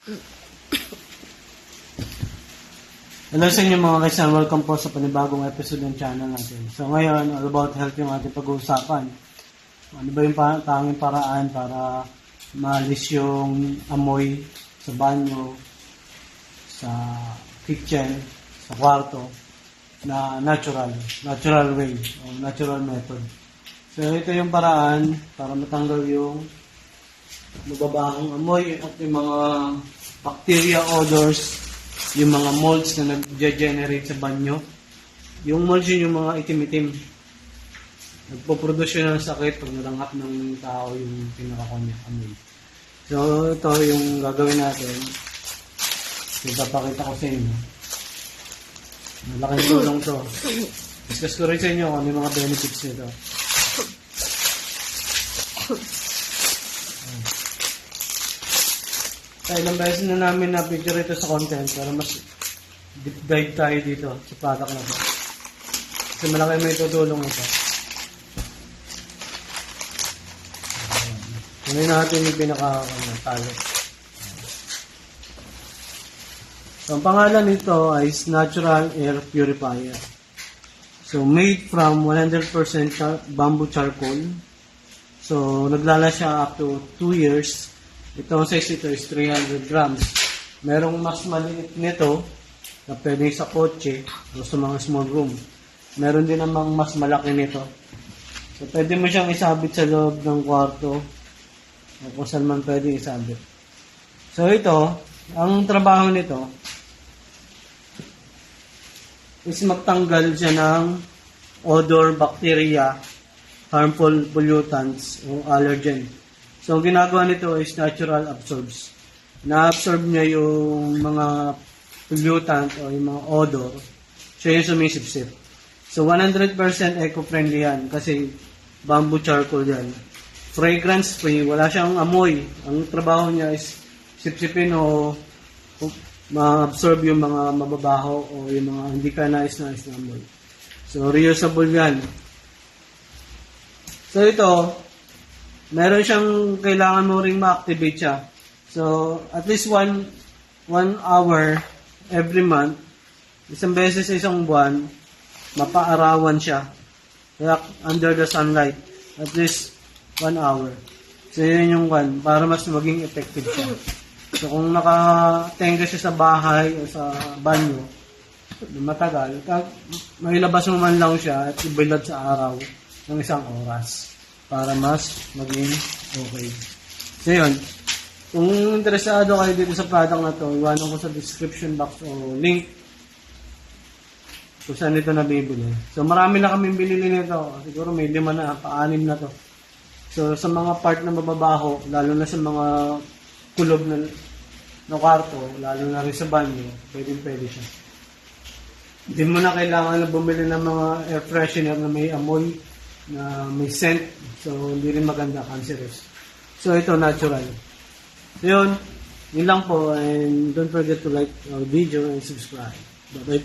Hello sa inyo mga kaisan, welcome po sa panibagong episode ng channel natin. So ngayon, all about health yung ating pag-uusapan. Ano ba yung tanging paraan para maalis yung amoy sa banyo, sa kitchen, sa kwarto, na natural way, o natural method. So ito yung paraan para matanggal yung mababahong amoy at yung mga bacteria odors, yung mga molds na nag-generate sa banyo. Yung molds yun yung mga itim-itim. Nagpo-produce yun ng sakit pag nalanghap ng tao yung pinakakunya amoy. So ito yung gagawin natin. Ipapakita ko sa inyo. Malaking tulong to. Discuss ko rin sa inyo kung ano yung mga benefits nito. Ilang beses na namin na-picture ito sa content pero mas deep dive tayo dito sa product na ito. Kasi malaki may tutulong ito. Tuloy natin yung pinaka-talo. So, ang pangalan nito is Natural Air Purifier. So, made from 100% bamboo charcoal. So, naglala siya up to 2 years. Itong size ito is 300 grams. Merong mas maliit nito na pwede sa kotse o sa mga small room. Meron din namang mas malaki nito. So, pwede mo siyang isabit sa loob ng kwarto o kung saan man pwede isabit. So, ito, ang trabaho nito is magtanggal siya ng odor, bacteria, harmful pollutants o allergen. So, ang ginagawa nito is natural absorbs. Na-absorb niya yung mga pollutant o yung mga odor. Siya yung sumisipsip. So, 100% eco-friendly yan kasi bamboo charcoal yan. Fragrance free, wala siyang amoy. Ang trabaho niya is sipsipin o ma-absorb yung mga mababaho o yung mga hindi ka nais-nais na amoy. So, reusable yan. So, ito, meron siyang kailangan mo ring ma-activate siya. So, at least 1 hour every month, isang beses sa isang buwan, mapaarawan siya. Kaya under the sunlight, at least 1 hour. So, yun yung one, para mas maging effective siya. So, kung nakatenga siya sa bahay o sa banyo, matagal, mailabas mo man lang siya at ibilad sa araw ng 1 oras para mas maging okay. So, yun. Kung interesado kayo dito sa product na to, iwanan ko sa description box o link kung saan ito nabibili. So, marami na kaming binili nito. Siguro may 5 na, 6 na to. So, sa mga part na mababaho, lalo na sa mga kulob na kwarto, lalo na rin sa banyo, pwede siya. Hindi mo na kailangan na bumili ng mga air freshener na may amoy, na may scent. So, hindi rin maganda, cancerous. So, ito, natural. So, yun lang po. And don't forget to like our video and subscribe. Bye-bye po.